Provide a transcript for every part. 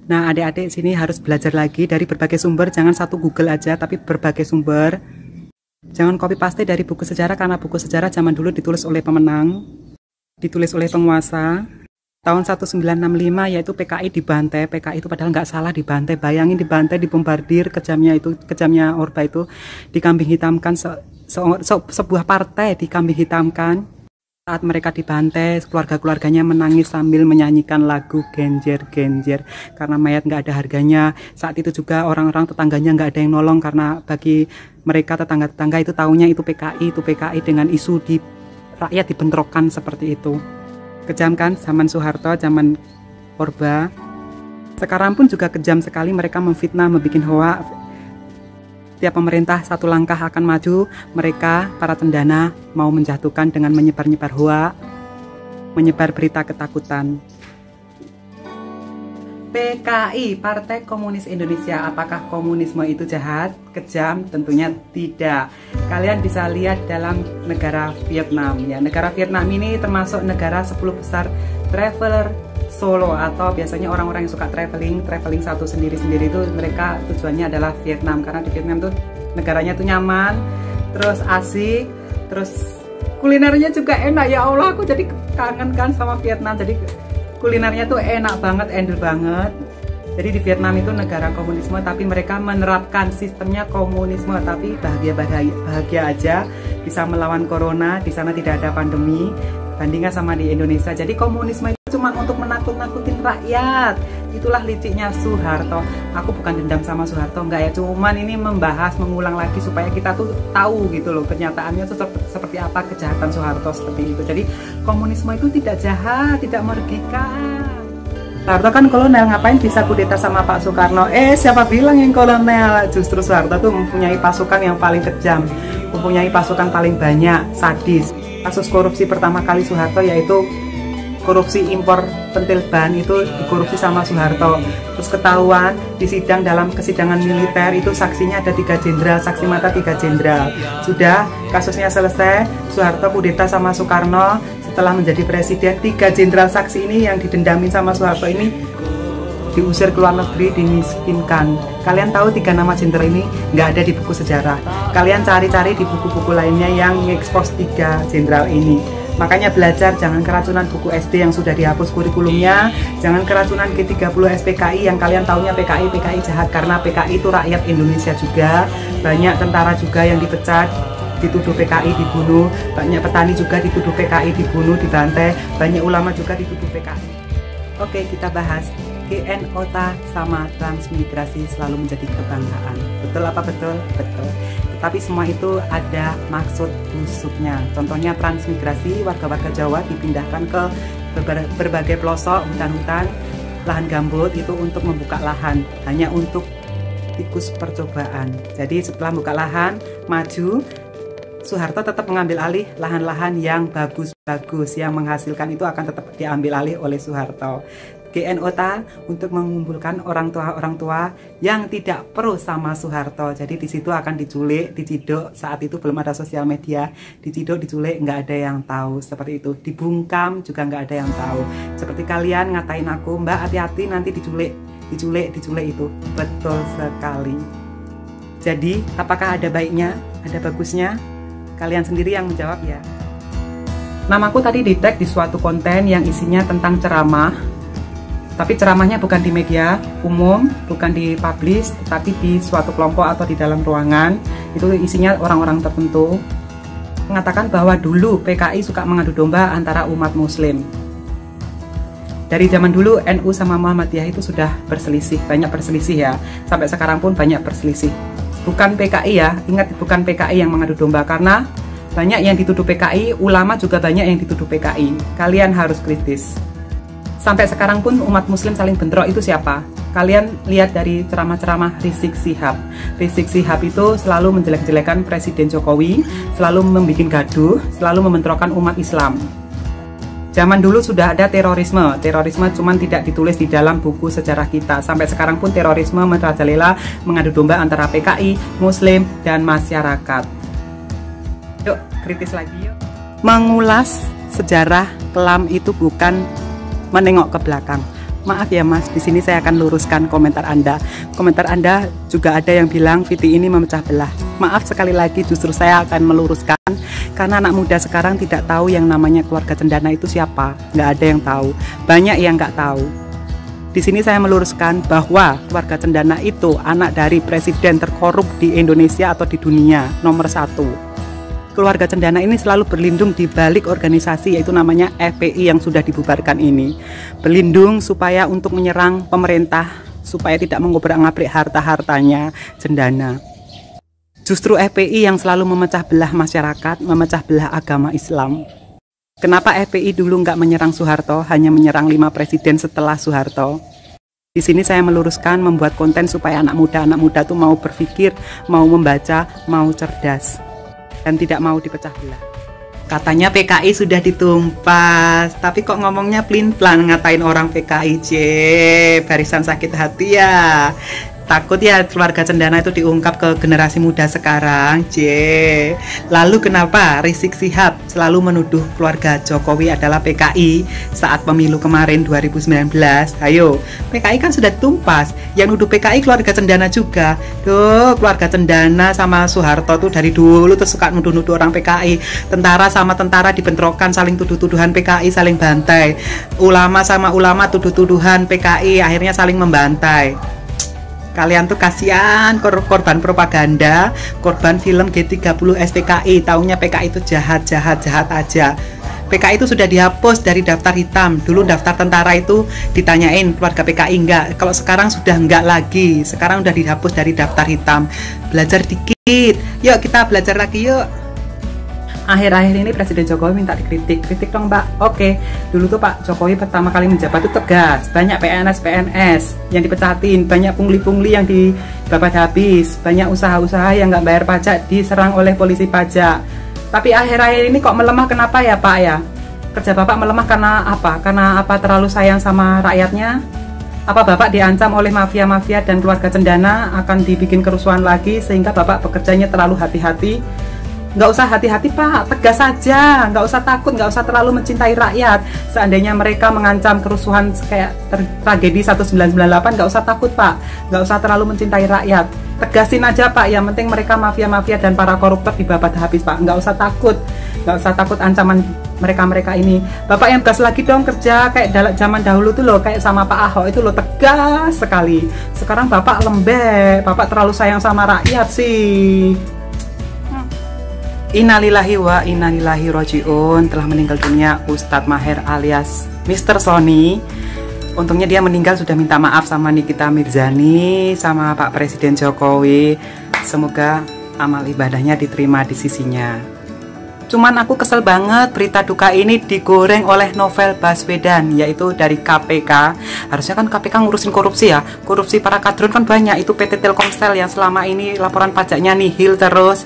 Nah, adik-adik sini harus belajar lagi dari berbagai sumber, jangan satu Google aja, tapi berbagai sumber. Jangan copy paste dari buku sejarah, karena buku sejarah zaman dulu ditulis oleh pemenang, ditulis oleh penguasa. Tahun 1965 yaitu PKI dibantai. PKI itu padahal nggak salah dibantai. Bayangin dibantai, dibombardir, kejamnya Orba itu dikambing hitamkan, sebuah partai dikambing hitamkan. Saat mereka dibantai, keluarga-keluarganya menangis sambil menyanyikan lagu Genjer-Genjer karena mayat nggak ada harganya. Saat itu juga orang-orang tetangganya nggak ada yang nolong karena bagi mereka tetangga-tetangga itu taunya itu PKI dengan isu di rakyat dibentrokan seperti itu. Kejam kan zaman Soeharto, zaman Orba. Sekarang pun juga kejam sekali, mereka memfitnah, membuat hoak. Tiap pemerintah satu langkah akan maju, mereka para cendana mau menjatuhkan dengan menyebar-nyebar hoak, menyebar berita ketakutan. PKI, Partai Komunis Indonesia. Apakah komunisme itu jahat, kejam? Tentunya tidak. Kalian bisa lihat dalam negara Vietnam ya. Negara Vietnam ini termasuk negara 10 besar traveler solo, atau biasanya orang-orang yang suka traveling satu sendiri-sendiri itu mereka tujuannya adalah Vietnam, karena di Vietnam tuh negaranya tuh nyaman, terus asik, terus kulinernya juga enak. Ya Allah, aku jadi kangen kan sama Vietnam. Jadi kulinernya tuh enak banget, endul banget. Jadi di Vietnam itu negara komunisme, tapi mereka menerapkan sistemnya komunisme, tapi bahagia aja, bisa melawan corona. Di sana tidak ada pandemi, bandingkan sama di Indonesia. Jadi komunisme itu cuma untuk menakut-nakutin rakyat. Itulah liciknya Soeharto. Aku bukan dendam sama Soeharto, enggak ya, cuman ini membahas, mengulang lagi supaya kita tuh tahu gitu loh kenyataannya tuh seperti apa kejahatan Soeharto seperti itu. Jadi komunisme itu tidak jahat, tidak merugikan. Soeharto kan kolonel, ngapain bisa kudeta sama Pak Soekarno? Siapa bilang yang kolonel? Justru Soeharto tuh mempunyai pasukan yang paling kejam, mempunyai pasukan paling banyak, sadis. Kasus korupsi pertama kali Soeharto yaitu korupsi impor pentil ban, itu dikorupsi sama Soeharto. Terus ketahuan di sidang, dalam kesidangan militer itu saksinya ada 3 jenderal, saksi mata 3 jenderal. Sudah, kasusnya selesai, Soeharto kudeta sama Soekarno. Setelah menjadi presiden, 3 jenderal saksi ini yang didendamin sama Soeharto ini diusir ke luar negeri, dimiskinkan. Kalian tahu 3 nama jenderal ini nggak ada di buku sejarah. Kalian cari-cari di buku-buku lainnya yang ngekspos 3 jenderal ini. Makanya belajar, jangan keracunan buku SD yang sudah dihapus kurikulumnya, jangan keracunan G30 SPKI yang kalian taunya PKI jahat, karena PKI itu rakyat Indonesia juga. Banyak tentara juga yang dipecat, dituduh PKI dibunuh, banyak petani juga dituduh PKI dibunuh, dibantai, banyak ulama juga dituduh PKI. Oke, kita bahas GNOTA sama transmigrasi selalu menjadi kebanggaan. Betul apa betul? Betul. Tetapi semua itu ada maksud busuknya. Contohnya transmigrasi, warga-warga Jawa dipindahkan ke berbagai pelosok, hutan-hutan, lahan gambut itu untuk membuka lahan, hanya untuk tikus percobaan. Jadi setelah membuka lahan, maju, Soeharto tetap mengambil alih lahan-lahan yang bagus-bagus, yang menghasilkan itu akan tetap diambil alih oleh Soeharto. GNOTA untuk mengumpulkan orang tua yang tidak pro sama Soeharto. Jadi di situ akan diculik, diciduk. Saat itu belum ada sosial media. Diciduk, diculik, nggak ada yang tahu seperti itu. Dibungkam juga nggak ada yang tahu. Seperti kalian ngatain aku, Mbak hati-hati nanti diculik itu. Betul sekali. Jadi apakah ada baiknya, ada bagusnya? Kalian sendiri yang menjawab ya. Namaku tadi di-tag di suatu konten yang isinya tentang ceramah. Tapi ceramahnya bukan di media umum, bukan di-publish, tetapi di suatu kelompok atau di dalam ruangan. Itu isinya orang-orang tertentu. Mengatakan bahwa dulu PKI suka mengadu domba antara umat muslim. Dari zaman dulu NU sama Muhammadiyah itu sudah berselisih, banyak berselisih ya. Sampai sekarang pun banyak berselisih. Bukan PKI ya, ingat bukan PKI yang mengadu domba, karena banyak yang dituduh PKI, ulama juga banyak yang dituduh PKI. Kalian harus kritis. Sampai sekarang pun umat muslim saling bentrok itu siapa? Kalian lihat dari ceramah-ceramah Rizik Syihab. Rizik Syihab itu selalu menjelek-jelekan Presiden Jokowi, selalu membuat gaduh, selalu membentrokkan umat Islam. Zaman dulu sudah ada terorisme. Terorisme cuman tidak ditulis di dalam buku sejarah kita. Sampai sekarang pun terorisme merajalela, mengadu domba antara PKI, muslim, dan masyarakat. Yuk, kritis lagi yuk. Mengulas sejarah kelam itu bukan menengok ke belakang. Maaf ya Mas, di sini saya akan luruskan komentar Anda. Komentar Anda juga ada yang bilang Viti ini memecah belah. Maaf sekali lagi, justru saya akan meluruskan karena anak muda sekarang tidak tahu yang namanya keluarga cendana itu siapa. Nggak ada yang tahu, banyak yang nggak tahu. Di sini saya meluruskan bahwa keluarga cendana itu anak dari presiden terkorup di Indonesia atau di dunia, nomor 1. Keluarga cendana ini selalu berlindung di balik organisasi yaitu namanya FPI yang sudah dibubarkan ini. Berlindung supaya untuk menyerang pemerintah, supaya tidak mengobrak-ngabrik harta-hartanya cendana. Justru FPI yang selalu memecah belah masyarakat, memecah belah agama Islam. Kenapa FPI dulu nggak menyerang Soeharto, hanya menyerang 5 presiden setelah Soeharto? Di sini saya meluruskan, membuat konten supaya anak muda tuh mau berpikir, mau membaca, mau cerdas. Dan tidak mau dipecah belah. Katanya PKI sudah ditumpas, tapi kok ngomongnya pelin-pelan ngatain orang PKI, barisan sakit hati ya. Takut ya keluarga cendana itu diungkap ke generasi muda sekarang, Lalu kenapa Rizik Syihab selalu menuduh keluarga Jokowi adalah PKI saat pemilu kemarin 2019? Ayo, PKI kan sudah tumpas. Yang nuduh PKI keluarga cendana juga. Tuh, keluarga cendana sama Soeharto tuh dari dulu tuh suka nuduh-nuduh orang PKI. Tentara sama tentara dibentrokan, saling tuduh-tuduhan PKI, saling bantai. Ulama sama ulama tuduh-tuduhan PKI, akhirnya saling membantai. Kalian tuh kasihan korban propaganda, korban film G30 SPKI. Taunya PKI itu jahat aja. PKI itu sudah dihapus dari daftar hitam. Dulu daftar tentara itu ditanyain keluarga PKI enggak. Kalau sekarang sudah enggak lagi. Sekarang udah dihapus dari daftar hitam. Belajar dikit. Yuk kita belajar lagi yuk. Akhir-akhir ini Presiden Jokowi minta kritik dong Mbak. Oke, dulu tuh Pak Jokowi pertama kali menjabat itu tegas, banyak PNS yang dipecatin, banyak pungli-pungli yang dibabat habis, banyak usaha-usaha yang nggak bayar pajak diserang oleh polisi pajak. Tapi akhir-akhir ini kok melemah, kenapa ya Pak ya? Kerja Bapak melemah karena apa? Karena apa, terlalu sayang sama rakyatnya? Apa Bapak diancam oleh mafia-mafia dan keluarga cendana akan dibikin kerusuhan lagi sehingga Bapak bekerjanya terlalu hati-hati? Nggak usah hati-hati Pak, tegas saja, nggak usah takut, nggak usah terlalu mencintai rakyat. Seandainya mereka mengancam kerusuhan kayak tragedi 1998, nggak usah takut Pak, nggak usah terlalu mencintai rakyat. Tegasin aja Pak, yang penting mereka mafia-mafia dan para koruptor dibabat habis Pak, nggak usah takut ancaman mereka ini. Bapak yang tegas lagi dong kerja kayak zaman dahulu tuh loh, kayak sama Pak Ahok itu loh, tegas sekali. Sekarang Bapak lembek, Bapak terlalu sayang sama rakyat sih. Innalillahi wa innalillahi roji'un. Telah meninggal dunia Ustadz Maher alias Mr. Sony. Untungnya dia meninggal sudah minta maaf sama Nikita Mirzani, sama Pak Presiden Jokowi. Semoga amal ibadahnya diterima di sisinya. Cuman aku kesel banget berita duka ini digoreng oleh Novel Baswedan, yaitu dari KPK. Harusnya kan KPK ngurusin korupsi ya. Korupsi para kadrun kan banyak. Itu PT Telkomsel yang selama ini laporan pajaknya nihil terus.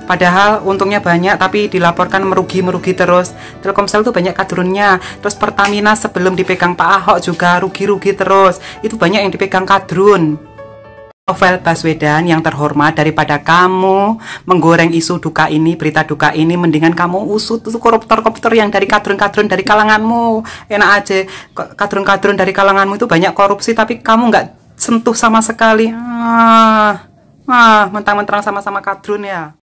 Padahal untungnya banyak tapi dilaporkan merugi terus. Telkomsel tuh banyak kadrunnya. Terus Pertamina sebelum dipegang Pak Ahok juga rugi terus. Itu banyak yang dipegang kadrun. Novel Baswedan yang terhormat, daripada kamu menggoreng isu duka ini, berita duka ini, mendingan kamu usut tuh koruptor yang dari kadrun dari kalanganmu. Enak aja, kadrun dari kalanganmu itu banyak korupsi tapi kamu nggak sentuh sama sekali. Mentang-mentang sama-sama kadrun ya.